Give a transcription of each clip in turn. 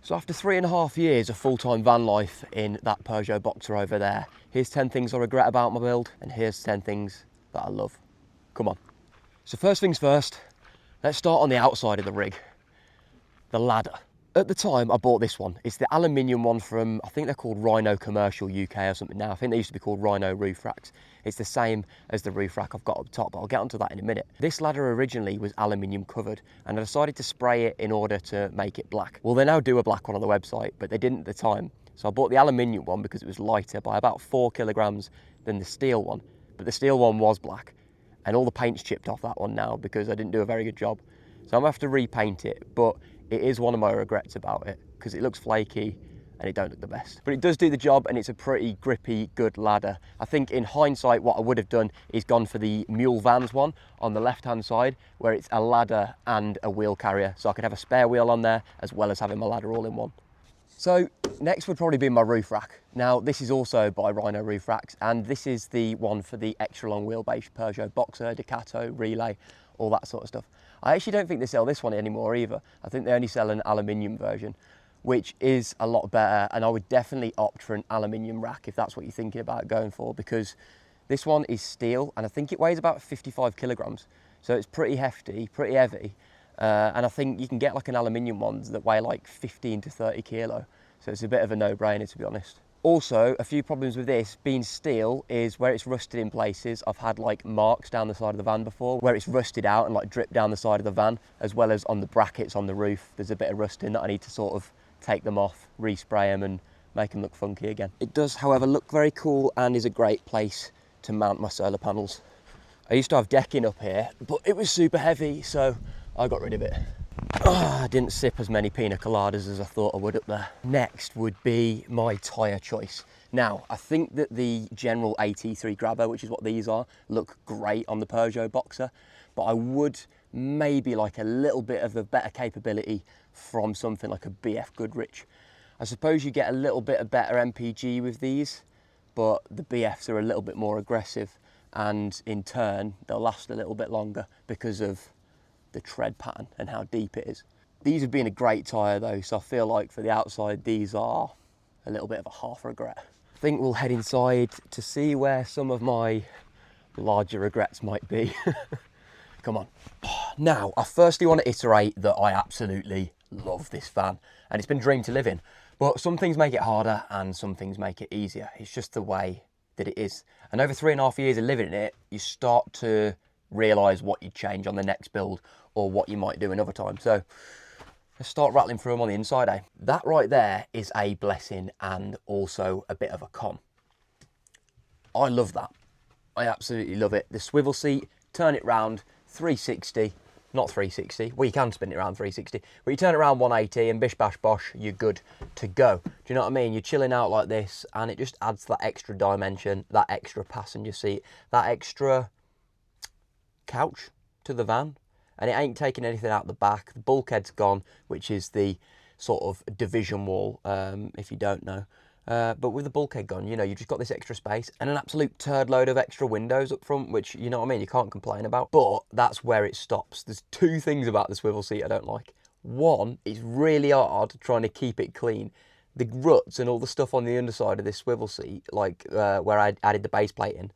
So after 3.5 years of full-time van life in that Peugeot Boxer over there, here's 10 things I regret about my build, and here's 10 things that I love. Come on. So first things first, let's start on the outside of the rig. The ladder. At the time I bought this one. It's the aluminium one from, I think they're called Rhino Commercial UK or something now. I think they used to be called Rhino roof racks. It's the same as the roof rack I've got up top, but I'll get onto that in a minute. This ladder originally was aluminium covered, and I decided to spray it in order to make it black. Well, they now do a black one on the website, but they didn't at the time. So I bought the aluminium one because it was lighter by about 4 kilograms than the steel one. But the steel one was black, and all the paint's chipped off that one now because I didn't do a very good job. So I'm gonna have to repaint it, but it is one of my regrets about it because it looks flaky and it don't look the best. But it does do the job, and it's a pretty grippy, good ladder. I think in hindsight, what I would have done is gone for the Mule Vans one on the left-hand side, where it's a ladder and a wheel carrier. So I could have a spare wheel on there as well as having my ladder all in one. So next would probably be my roof rack. Now this is also by Rhino Roof Racks, and this is the one for the extra long wheelbase Peugeot Boxer, Ducato, Relay, all that sort of stuff. I actually don't think they sell this one anymore either. I think they only sell an aluminium version, which is a lot better, and I would definitely opt for an aluminium rack if that's what you're thinking about going for, because this one is steel and I think it weighs about 55 kilograms. So it's pretty hefty, pretty heavy. And I think you can get like an aluminium ones that weigh like 15 to 30 kilo. So it's a bit of a no-brainer, to be honest. Also, a few problems with this being steel is where it's rusted in places. I've had like marks down the side of the van before where it's rusted out and like dripped down the side of the van, as well as on the brackets on the roof. There's a bit of rusting that I need to sort of take them off, respray them and make them look funky again. It does, however, look very cool and is a great place to mount my solar panels. I used to have decking up here, but it was super heavy, so I got rid of it. I didn't sip as many pina coladas as I thought I would up there. Next would be my tyre choice. Now, I think that the general AT3 grabber, which is what these are, look great on the Peugeot Boxer, but I would maybe like a little bit of a better capability from something like a BF Goodrich. I suppose you get a little bit of better MPG with these, but the BFs are a little bit more aggressive, and in turn, they'll last a little bit longer because of the tread pattern and how deep it is. These have been a great tyre though, so I feel like for the outside, these are a little bit of a half regret. I think we'll head inside to see where some of my larger regrets might be. Come on. Now, I firstly want to iterate that I absolutely love this van, and it's been a dream to live in. But some things make it harder and some things make it easier. It's just the way that it is. And over 3.5 years of living in it, you start to realise what you'd change on the next build or what you might do another time. So let's start rattling through them on the inside, eh? That right there is a blessing and also a bit of a con. I love that. I absolutely love it. The swivel seat, turn it round, 360, not 360, well you can spin it around 360, but you turn it around 180 and bish bash bosh, you're good to go. Do you know what I mean? You're chilling out like this and it just adds that extra dimension, that extra passenger seat, that extra couch to the van, and it ain't taking anything out the back. The bulkhead's gone, which is the sort of division wall, if you don't know. But with the bulkhead gone, you know, you've just got this extra space and an absolute turd load of extra windows up front, which, you know what I mean, you can't complain about. But that's where it stops. There's two things about the swivel seat I don't like. One, it's really hard trying to keep it clean. The ruts and all the stuff on the underside of this swivel seat, like where I added the base plate in,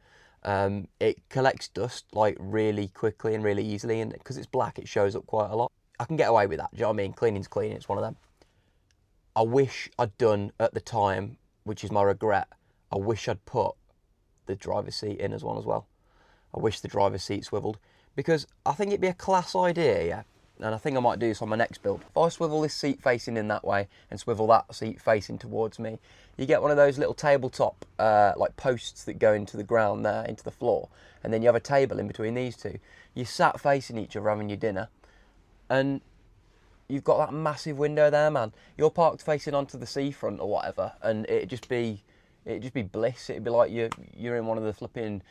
it collects dust like really quickly and really easily, and because it's black it shows up quite a lot. I can get away with that, do you know what I mean? Cleaning's clean, it's one of them. I wish I'd done at the time, which is my regret, I wish I'd put the driver's seat in as well. I wish the driver's seat swiveled, because I think it'd be a class idea, yeah. And I think I might do this on my next build. If I swivel this seat facing in that way and swivel that seat facing towards me, you get one of those little tabletop like posts that go into the ground there, into the floor, and then you have a table in between these two. You sat facing each other having your dinner, and you've got that massive window there, man. You're parked facing onto the seafront or whatever, and it'd just be bliss. It'd be like you're in one of the flipping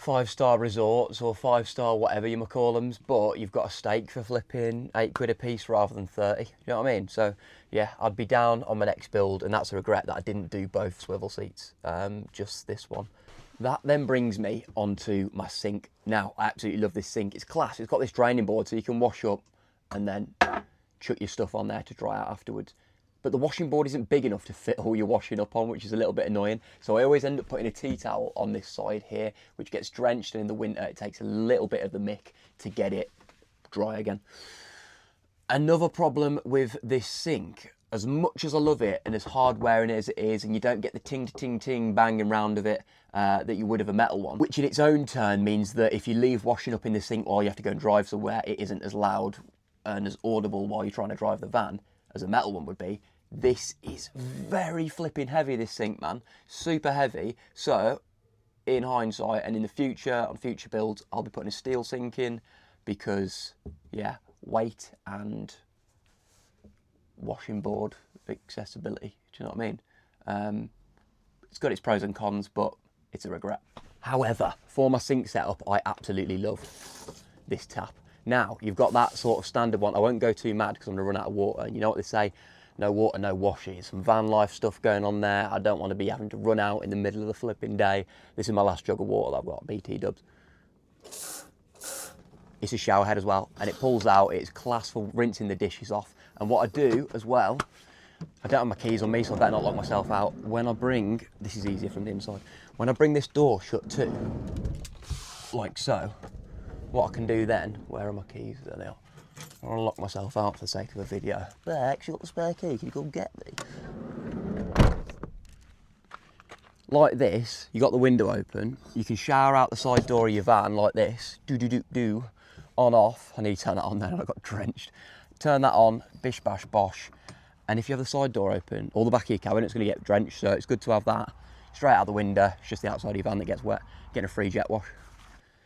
5-star resorts or 5-star whatever you might call them, but you've got a steak for flipping £8 a piece rather than 30. You know what I mean? So yeah, I'd be down on my next build, and that's a regret that I didn't do both swivel seats, just this one. That then brings me onto my sink. Now, I absolutely love this sink. It's class. It's got this draining board so you can wash up and then chuck your stuff on there to dry out afterwards. but the washing board isn't big enough to fit all your washing up on, which is a little bit annoying. So I always end up putting a tea towel on this side here, which gets drenched, and in the winter it takes a little bit of the mick to get it dry again. Another problem with this sink, as much as I love it and as hard wearing as it is, and you don't get the ting ting ting banging round of it that you would of a metal one, which in its own turn means that if you leave washing up in the sink while you have to go and drive somewhere, it isn't as loud and as audible while you're trying to drive the van as a metal one would be. This is very flipping heavy, this sink, man. Super heavy. So, in hindsight and in the future, on future builds, I'll be putting a steel sink in because, yeah, weight and washing board accessibility. Do you know what I mean? It's got its pros and cons, but it's a regret. However, for my sink setup, I absolutely love this tap. Now, you've got that sort of standard one. I won't go too mad because I'm going to run out of water. And you know what they say? No water, no washes. Some van life stuff going on there. I don't want to be having to run out in the middle of the flipping day. This is my last jug of water that I've got, BT dubs. It's a shower head as well, and it pulls out. It's class for rinsing the dishes off. And what I do as well, I don't have my keys on me, so I better not lock myself out. When I bring, this is easier from the inside. When I bring this door shut too, like so, what I can do then, where are my keys? There they are. I'll lock myself out for the sake of a video. Bex, you got the spare key? Can you go and get me? Like this, you got the window open. You can shower out the side door of your van like this. Do. On, off. I need to turn that on then, I got drenched. Turn that on, bish, bash, bosh. And if you have the side door open, or the back of your cabin, it's going to get drenched, so it's good to have that straight out the window. It's just the outside of your van that gets wet. Getting a free jet wash.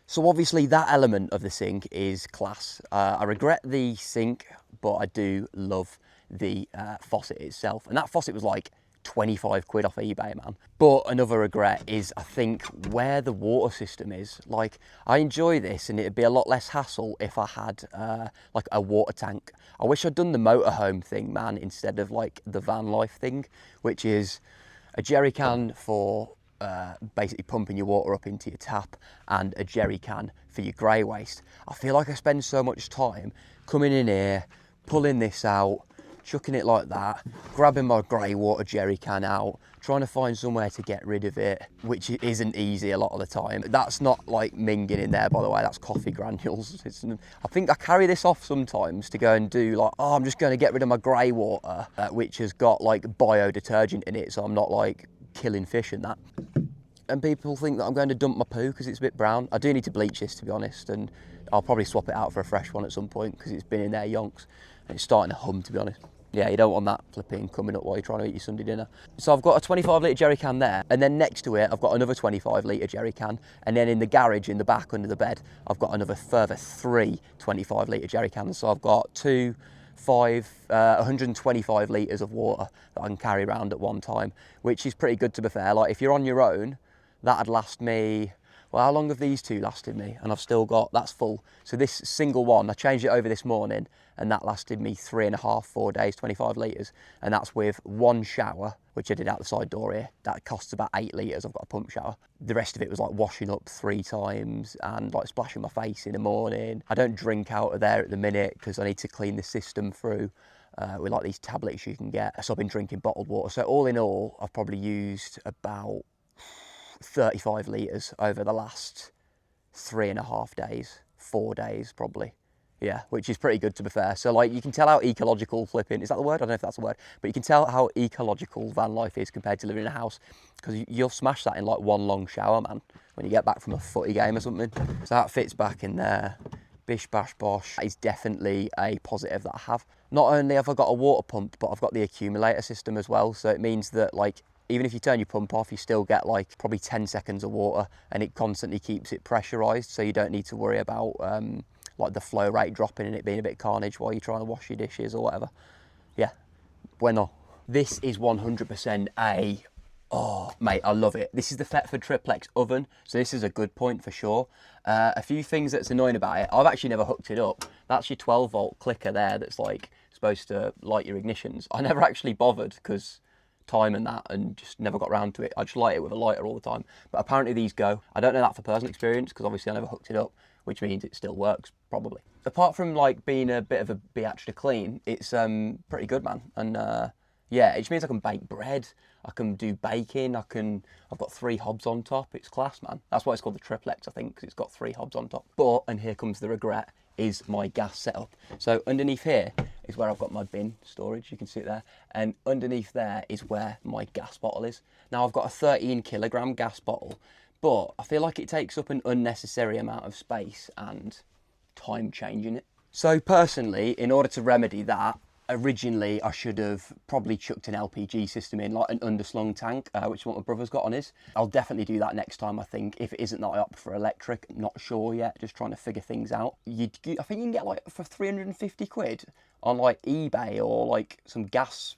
So obviously that element of the sink is class. I regret the sink, but I do love the faucet itself. And that faucet was like 25 quid off eBay, man. But another regret is, I think, where the water system is. Like, I enjoy this, and it'd be a lot less hassle if I had like a water tank. I wish I'd done the motorhome thing, man, instead of like the van life thing, which is a jerry can for basically pumping your water up into your tap, and a jerry can for your grey waste. I feel like I spend so much time coming in here, pulling this out, chucking it like that, grabbing my grey water jerry can out, trying to find somewhere to get rid of it, which isn't easy a lot of the time. That's not like minging in there, by the way, that's coffee granules. I think I carry this off sometimes to go and do like, oh, I'm just going to get rid of my grey water, which has got like bio detergent in it, so I'm not like killing fish and that. And people think that I'm going to dump my poo because it's a bit brown. I do need to bleach this, to be honest, and I'll probably swap it out for a fresh one at some point because it's been in there yonks and it's starting to hum, to be honest. Yeah, you don't want that flipping coming up while you're trying to eat your Sunday dinner. So I've got a 25 litre jerry can there, and then next to it I've got another 25 litre jerry can, and then in the garage in the back under the bed I've got another further 3 25 litre jerry cans. So I've got 125 litres of water that I can carry around at one time, which is pretty good, to be fair. Like, if you're on your own, that'd last me, well, how long have these two lasted me? And I've still got, that's full. So this single one, I changed it over this morning, and that lasted me 3.5, 4 days, 25 litres. And that's with one shower, which I did out the side door here. That costs about 8 litres, I've got a pump shower. The rest of it was like washing up 3 times and like splashing my face in the morning. I don't drink out of there at the minute because I need to clean the system through with like these tablets you can get. So I've been drinking bottled water. So all in all, I've probably used about 35 litres over the last 3.5 days, 4 days probably. Yeah, which is pretty good, to be fair. So like, you can tell how ecological flipping, is that the word? I don't know if that's the word, but you can tell how ecological van life is compared to living in a house, because you'll smash that in like one long shower, man, when you get back from a footy game or something. So that fits back in there. Bish bash bosh. That is definitely a positive that I have. Not only have I got a water pump, but I've got the accumulator system as well. So it means that like, even if you turn your pump off, you still get like probably 10 seconds of water, and it constantly keeps it pressurized. So you don't need to worry about like the flow rate dropping and it being a bit carnage while you're trying to wash your dishes or whatever. Yeah, bueno. This is 100% a, oh mate, I love it. This is the Thetford triplex oven, so this is a good point for sure. A few things that's annoying about it, I've actually never hooked it up. That's your 12 volt clicker there that's like supposed to light your ignitions. I never actually bothered because time and that, and just never got around to it. I just light it with a lighter all the time, but apparently these go. I don't know that for personal experience because obviously I never hooked it up, which means it still works probably. Apart from like being a bit of a biatch to clean, it's pretty good, man. And Yeah, it just means I can bake bread, I can do baking, I've got 3 hobs on top. It's class, man. That's why it's called the triplex, I think, because it's got 3 hobs on top. But, and here comes the regret, is my gas setup. So underneath here is where I've got my bin storage, you can see it there. And underneath there is where my gas bottle is. Now I've got a 13 kilogram gas bottle, but I feel like it takes up an unnecessary amount of space and time changing it. So personally, in order to remedy that, originally I should have probably chucked an LPG system in, like an underslung tank, which is what my brother's got on his. I'll definitely do that next time, I think. If it isn't that I opt for electric, not sure yet, just trying to figure things out. I think you can get like for 350 quid on like eBay or like some gas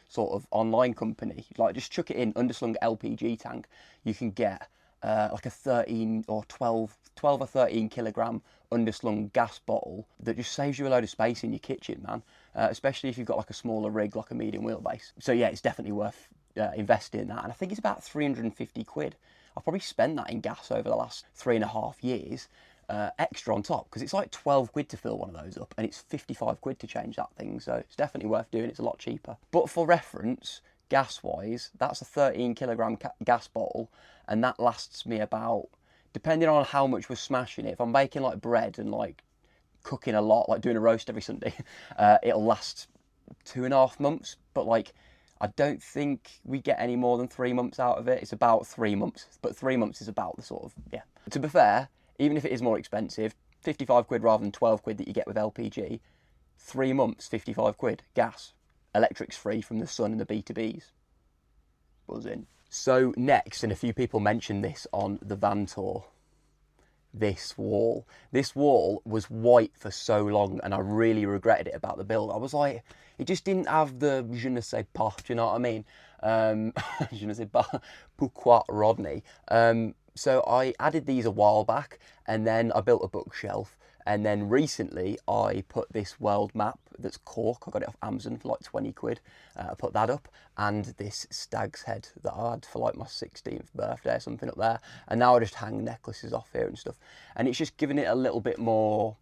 sort of online company. Like just chuck it in, underslung LPG tank. You can get like a 13 or 12 or 13 kilogram underslung gas bottle that just saves you a load of space in your kitchen, man. Especially if you've got like a smaller rig, like a medium wheelbase. So yeah, it's definitely worth investing in that. And I think it's about 350 quid. I've probably spent that in gas over the last 3.5 years, extra on top, because it's like 12 quid to fill one of those up, and it's 55 quid to change that thing. So it's definitely worth doing. It's a lot cheaper. But for reference, gas-wise, that's a 13 kilogram gas bottle, and that lasts me about, depending on how much we're smashing it, if I'm baking like bread and like cooking a lot, like doing a roast every Sunday, it'll last 2.5 months. But like, I don't think we get any more than 3 months out of it. It's about 3 months, but 3 months is about the sort of, yeah. To be fair, even if it is more expensive, 55 quid rather than 12 quid that you get with LPG, 3 months, 55 quid, gas. Electric's free from the sun and the B2Bs. Buzzing. So next, and a few people mentioned this on the van tour, this wall. This wall was white for so long, and I really regretted it about the build. I was like, it just didn't have the je ne sais pas, do you know what I mean? Je ne sais pas pourquoi Rodney. So I added these a while back, and then I built a bookshelf. And then recently I put this world map that's cork. I got it off Amazon for like 20 quid. I put that up, and this stag's head that I had for like my 16th birthday or something up there. And now I just hang necklaces off here and stuff. And it's just giving it a little bit more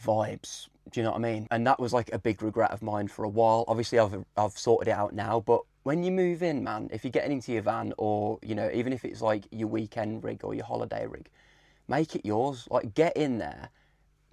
vibes. Do you know what I mean? And that was like a big regret of mine for a while. Obviously I've sorted it out now, but when you move in, man, if you're getting into your van, or, you know, even if it's like your weekend rig or your holiday rig, make it yours. Like, get in there,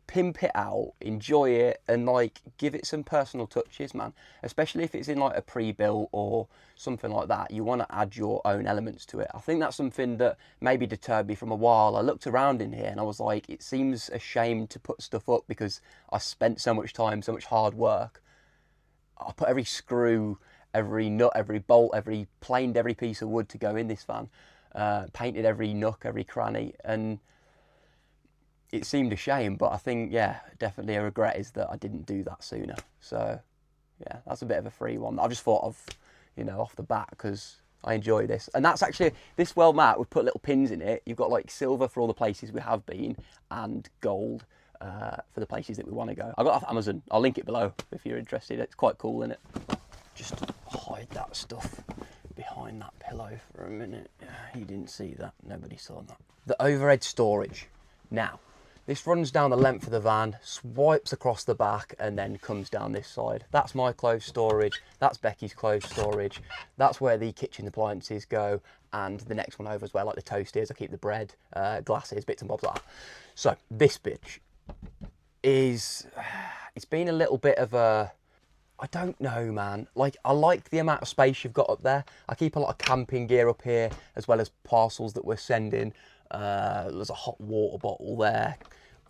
pimp it out, enjoy it, and like give it some personal touches, man. Especially if it's in like a pre-built or something like that, you want to add your own elements to it. I think that's something that maybe deterred me from a while. I looked around in here and I was like, it seems a shame to put stuff up because I spent so much time, so much hard work. I put every screw, every nut, every bolt, planed every piece of wood to go in this van, painted every nook, every cranny, and it seemed a shame. But I think, yeah, definitely a regret is that I didn't do that sooner. So yeah, that's a bit of a free one. I just thought of, you know, off the bat, because I enjoy this. And that's actually, this world map, we've put little pins in it. You've got like silver for all the places we have been, and gold for the places that we want to go. I got it off Amazon. I'll link it below if you're interested. It's quite cool, isn't it? Just hide that stuff behind that pillow for a minute. Yeah, you didn't see that. Nobody saw that. The overhead storage. Now, this runs down the length of the van, swipes across the back, and then comes down this side. That's my clothes storage. That's Becky's clothes storage. That's where the kitchen appliances go. And the next one over is where like the toast is. I keep the bread, glasses, bits and bobs like that. So this bitch is, it's been a little bit of a, I don't know, man. Like, I like the amount of space you've got up there. I keep a lot of camping gear up here, as well as parcels that we're sending. There's a hot water bottle there,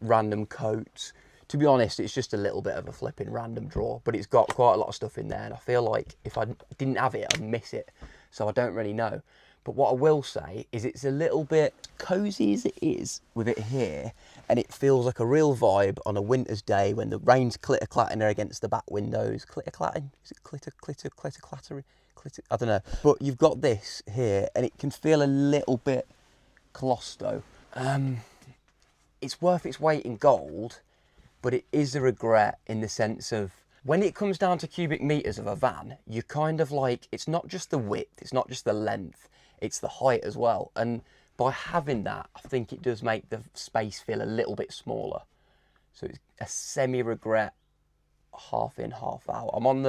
random coats. To be honest, it's just a little bit of a flipping random drawer, but it's got quite a lot of stuff in there, and I feel like if I didn't have it, I'd miss it. So I don't really know. But what I will say is it's a little bit cozy as it is with it here, and it feels like a real vibe on a winter's day when the rain's clitter-clattering against the back windows. Clitter-clattering? Is it clitter-clattering? I don't know. But you've got this here, and it can feel a little bit colosto. It's worth its weight in gold, but it is a regret in the sense of, when it comes down to cubic meters of a van, you kind of like, it's not just the width, it's not just the length, it's the height as well. And by having that, I think it does make the space feel a little bit smaller. So it's a semi-regret, half in, half out. I'm on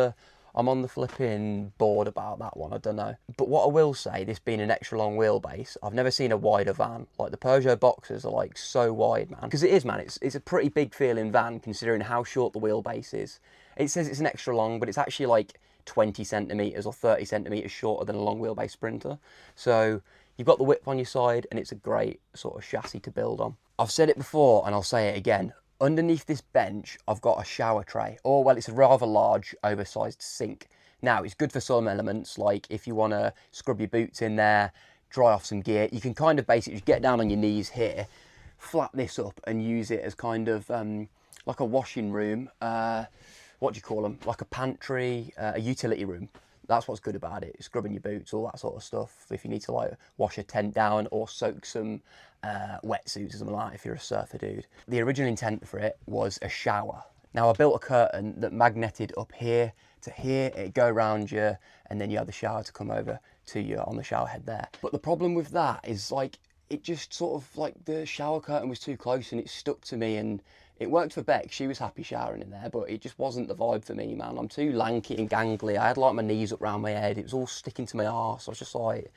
I'm on the flipping board about that one, I don't know. But what I will say, this being an extra long wheelbase, I've never seen a wider van. Like the Peugeot Boxers are like so wide, man. Because it is, man, it's a pretty big feeling van considering how short the wheelbase is. It says it's an extra long, but it's actually like 20 centimetres or 30 centimetres shorter than a long wheelbase Sprinter. So you've got the width on your side and it's a great sort of chassis to build on. I've said it before and I'll say it again. Underneath this bench, I've got a shower tray, or well, it's a rather large, oversized sink. Now, it's good for some elements, like if you want to scrub your boots in there, dry off some gear, you can kind of basically just get down on your knees here, flat this up and use it as kind of like a washing room, what do you call them, like a pantry, a utility room. That's what's good about it, scrubbing your boots, all that sort of stuff. If you need to like wash a tent down or soak some wetsuits or something like that, if you're a surfer dude. The original intent for it was a shower. Now I built a curtain that magneted up here to here, it'd go around you, and then you have the shower to come over to you on the shower head there. But the problem with that is like, it just sort of like the shower curtain was too close and it stuck to me, and it worked for Beck, she was happy showering in there, but it just wasn't the vibe for me, man. I'm too lanky and gangly. I had like my knees up round my head. It was all sticking to my arse. I was just like,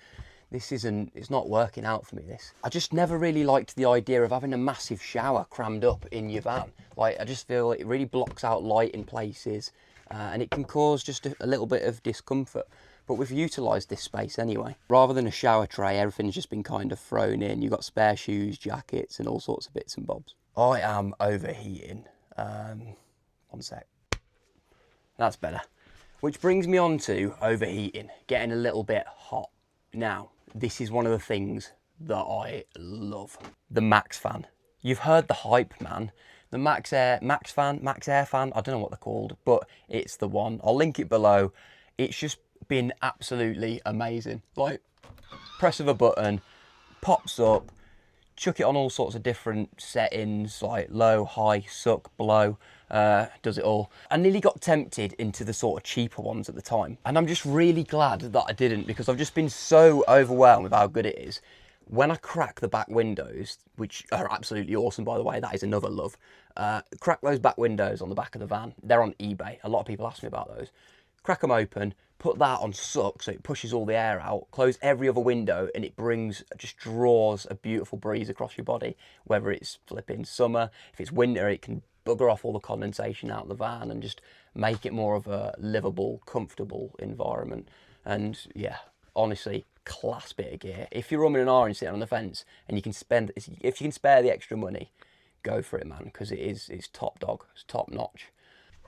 it's not working out for me, this. I just never really liked the idea of having a massive shower crammed up in your van. Like, I just feel like it really blocks out light in places, and it can cause just a little bit of discomfort. But we've utilised this space anyway. Rather than a shower tray, everything's just been kind of thrown in. You've got spare shoes, jackets, and all sorts of bits and bobs. I am overheating. One sec. That's better. Which brings me on to overheating, getting a little bit hot. Now, this is one of the things that I love. The Max fan. You've heard the hype, man. The MaxxAir fan, I don't know what they're called, but it's the one. I'll link it below. It's just been absolutely amazing. Like, press of a button, pops up, chuck it on all sorts of different settings, like low, high, suck, blow, does it all. I nearly got tempted into the sort of cheaper ones at the time. And I'm just really glad that I didn't, because I've just been so overwhelmed with how good it is. When I crack the back windows, which are absolutely awesome, by the way, that is another love. Crack those back windows on the back of the van. They're on eBay. A lot of people ask me about those. Crack them open, put that on suck so it pushes all the air out, close every other window, and it just draws a beautiful breeze across your body, whether it's flipping summer, if it's winter, it can bugger off all the condensation out of the van and just make it more of a livable, comfortable environment. And yeah, honestly, class bit of gear. If you're umming and ahhing sitting on the fence and you can if you can spare the extra money, go for it, man, because it's top dog, it's top notch.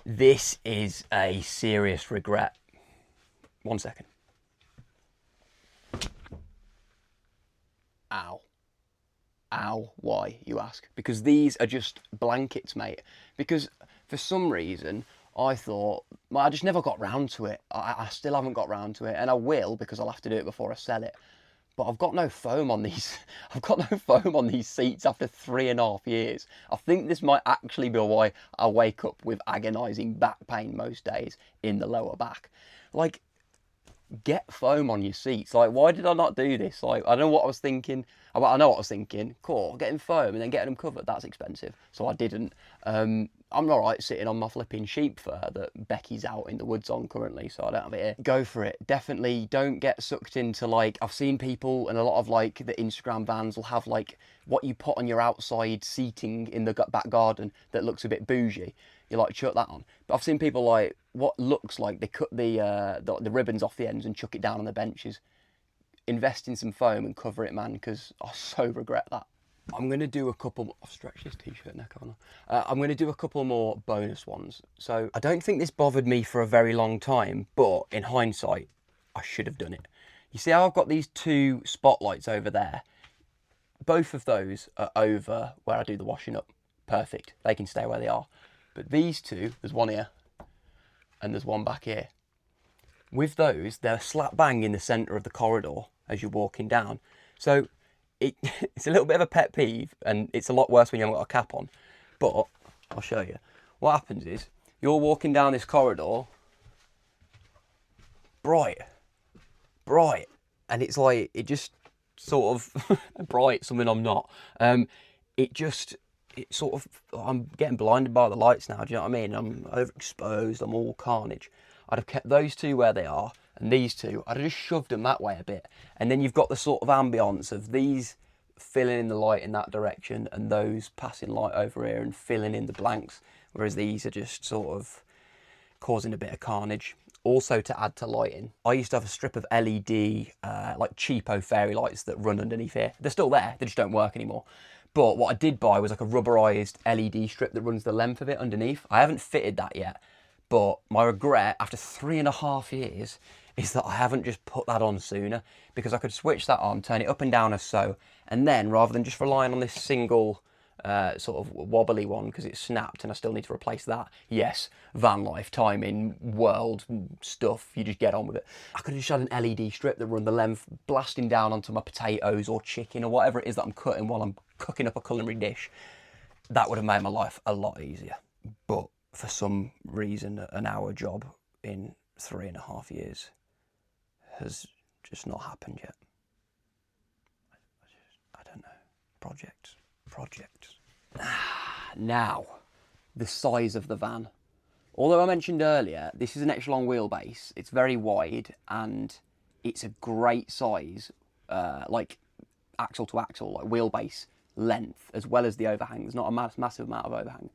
This is a serious regret. 1 second. Ow. Ow, why, you ask? Because these are just blankets, mate. Because for some reason, I thought, well, I just never got round to it. I still haven't got round to it, and I will, because I'll have to do it before I sell it. But I've got no foam on these. I've got no foam on these seats after 3.5 years. I think this might actually be why I wake up with agonising back pain most days in the lower back. Like, get foam on your seats. Like, why did I not do this? Like, I don't know what I was thinking. Well, I know what I was thinking. Cool, getting foam and then getting them covered, that's expensive. So I didn't. I'm all right sitting on my flipping sheep fur that Becky's out in the woods on currently, so I don't have it here. Go for it. Definitely don't get sucked into, like, I've seen people and a lot of, like, the Instagram vans will have, like, what you put on your outside seating in the back garden that looks a bit bougie. You, like, chuck that on. But I've seen people, like, what looks like they cut the ribbons off the ends and chuck it down on the benches. Invest in some foam and cover it, man, because I so regret that. I'm going to do a couple... I've stretched this t-shirt neck on. I'm going to do a couple more bonus ones. So I don't think this bothered me for a very long time, but in hindsight, I should have done it. You see how I've got these two spotlights over there? Both of those are over where I do the washing up. Perfect. They can stay where they are. But these two, there's one here and there's one back here. With those, they're slap bang in the centre of the corridor as you're walking down. So it's a little bit of a pet peeve, and it's a lot worse when you haven't got a cap on. But I'll show you. What happens is, you're walking down this corridor, bright, and it's like, it just sort of, bright, something I'm not. It just it sort of, I'm getting blinded by the lights now, do you know what I mean? I'm overexposed, I'm all carnage. I'd have kept those two where they are, and these two, I'd have just shoved them that way a bit. And then you've got the sort of ambience of these filling in the light in that direction, and those passing light over here and filling in the blanks, whereas these are just sort of causing a bit of carnage. Also, to add to lighting, I used to have a strip of LED, like cheapo fairy lights that run underneath here. They're still there, they just don't work anymore. But what I did buy was like a rubberized LED strip that runs the length of it underneath. I haven't fitted that yet, but my regret after 3.5 years is that I haven't just put that on sooner, because I could switch that on, turn it up and down as so, and then rather than just relying on this single sort of wobbly one because it's snapped and I still need to replace that. Yes, van life, timing, world stuff, you just get on with it. I could have just had an LED strip that run the length, blasting down onto my potatoes or chicken or whatever it is that I'm cutting while I'm cooking up a culinary dish. That would have made my life a lot easier. But for some reason, an hour job in 3.5 years has just not happened yet. I don't know. Projects. Now, the size of the van. Although I mentioned earlier, this is an extra long wheelbase. It's very wide and it's a great size, like axle to axle, like wheelbase length, as well as the overhang. There's not a massive amount of overhang.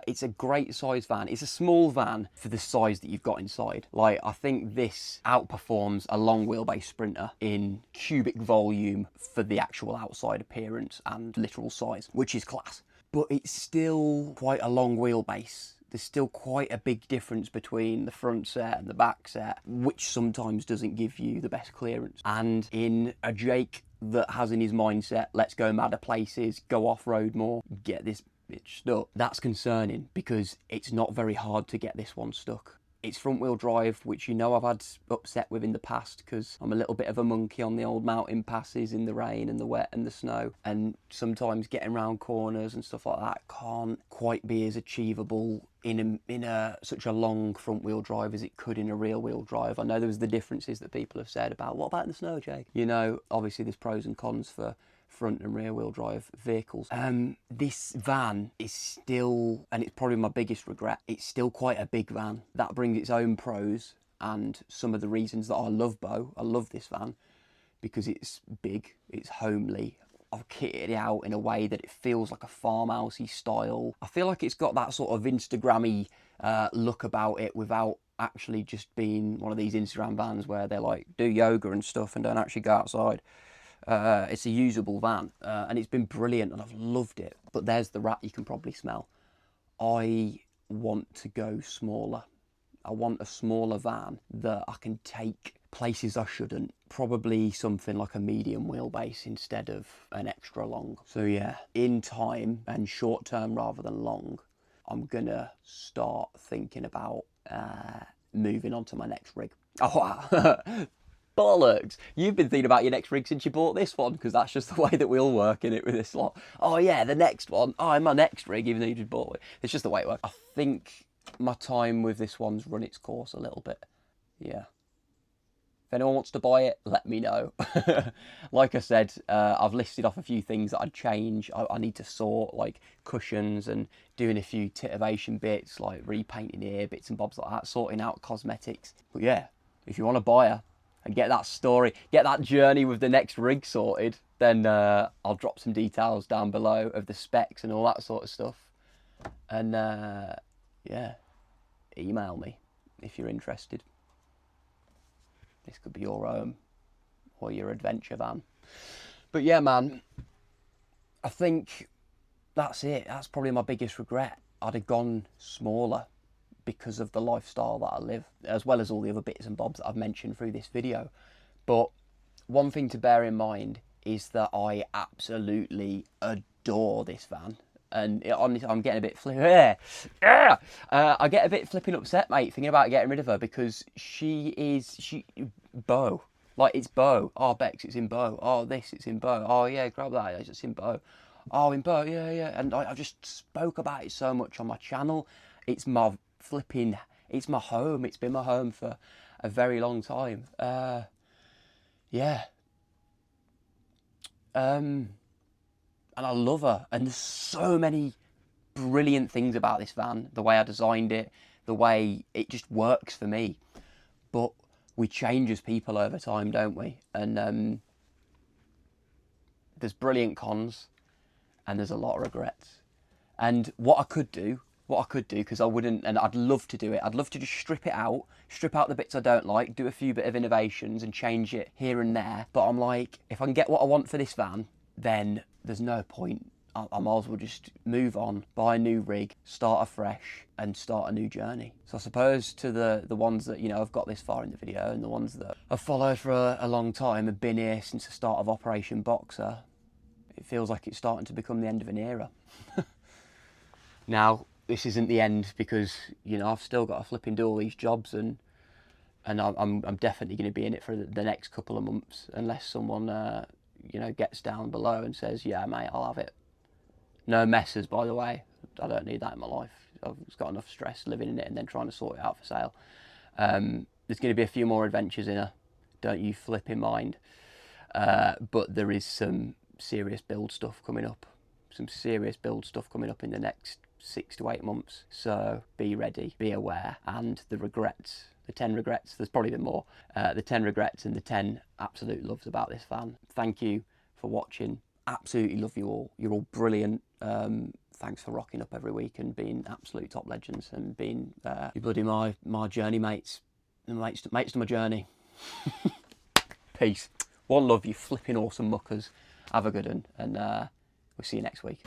It's a great size van. It's a small van for the size that you've got inside. Like, I think this outperforms a long wheelbase Sprinter in cubic volume for the actual outside appearance and literal size, which is class. But it's still quite a long wheelbase. There's still quite a big difference between the front set and the back set, which sometimes doesn't give you the best clearance. And in a Jake that has in his mindset, let's go madder places, go off-road more, get this bitch stuck, that's concerning, because it's not very hard to get this one stuck. It's front wheel drive, which you know I've had upset with in the past because I'm a little bit of a monkey on the old mountain passes in the rain and the wet and the snow, and sometimes getting around corners and stuff like that can't quite be as achievable in such a long front wheel drive as it could in a rear wheel drive. I know there was the differences that people have said about, what about in the snow, Jake? You know, obviously there's pros and cons for front and rear wheel drive vehicles. This van is still, and it's probably my biggest regret, it's still quite a big van. That brings its own pros and some of the reasons that I love this van, because it's big, it's homely. I've kitted it out in a way that it feels like a farmhousey style. I feel like it's got that sort of Instagrammy look about it without actually just being one of these Instagram vans where they like do yoga and stuff and don't actually go outside. It's a usable van, and it's been brilliant and I've loved it. But there's the rat you can probably smell. I want to go smaller. I want a smaller van that I can take places I shouldn't. Probably something like a medium wheelbase instead of an extra long. So yeah, in time and short term rather than long, I'm gonna start thinking about moving on to my next rig. Oh, bollocks! You've been thinking about your next rig since you bought this one, because that's just the way that we all work in it with this lot. Oh yeah, the next one. Oh, my next rig, even though you just bought it. It's just the way it works. I think my time with this one's run its course a little bit. Yeah. If anyone wants to buy it, let me know. Like I said, I've listed off a few things that I'd change. I need to sort, like cushions and doing a few titivation bits, like repainting ear bits and bobs like that, sorting out cosmetics. But yeah, if you want to buy her and get that story, get that journey with the next rig sorted, then I'll drop some details down below of the specs and all that sort of stuff. And yeah, email me if you're interested. This could be your home or your adventure van. But yeah, man, I think that's it. That's probably my biggest regret. I'd have gone smaller because of the lifestyle that I live, as well as all the other bits and bobs that I've mentioned through this video. But one thing to bear in mind is that I absolutely adore this van. And honestly, I'm getting a bit I get a bit flipping upset, mate, thinking about getting rid of her, because she bow. Like, it's bow. Oh, Bex, it's in bow. Oh, this, it's in bow. Oh, yeah, grab that. It's in bow. Oh, in bow, yeah. And I just spoke about it so much on my channel. It's my it's my home. It's been my home for a very long time. Yeah. and I love her. And there's so many brilliant things about this van, the way I designed it, the way it just works for me. But we change as people over time, don't we? And there's brilliant cons and there's a lot of regrets. And what I could do, because I wouldn't, and I'd love to do it, I'd love to just strip out the bits I don't like, do a few bit of innovations and change it here and there. But I'm like, if I can get what I want for this van, then there's no point. I might as well just move on, buy a new rig, start afresh and start a new journey. So I suppose to the ones that, you know, have got this far in the video and the ones that have followed for a long time, have been here since the start of Operation Boxer, it feels like it's starting to become the end of an era. Now, this isn't the end because, you know, I've still got to flipping do all these jobs and I'm definitely going to be in it for the next couple of months unless someone, you know, gets down below and says, yeah, mate, I'll have it. No messes, by the way. I don't need that in my life. I've just got enough stress living in it and then trying to sort it out for sale. There's going to be a few more adventures in her. Don't you flip in mind. But there is some serious build stuff coming up. Some serious build stuff coming up in the next 6 to 8 months. So be ready, be aware. And the regrets, the 10 regrets, there's probably been more. The 10 regrets and the 10 absolute loves about this van. Thank you for watching. Absolutely love you all. You're all brilliant. Thanks for rocking up every week and being absolute top legends and being you bloody my journey mates to my journey. Peace. One love, you flipping awesome muckers. Have a good one, and we'll see you next week.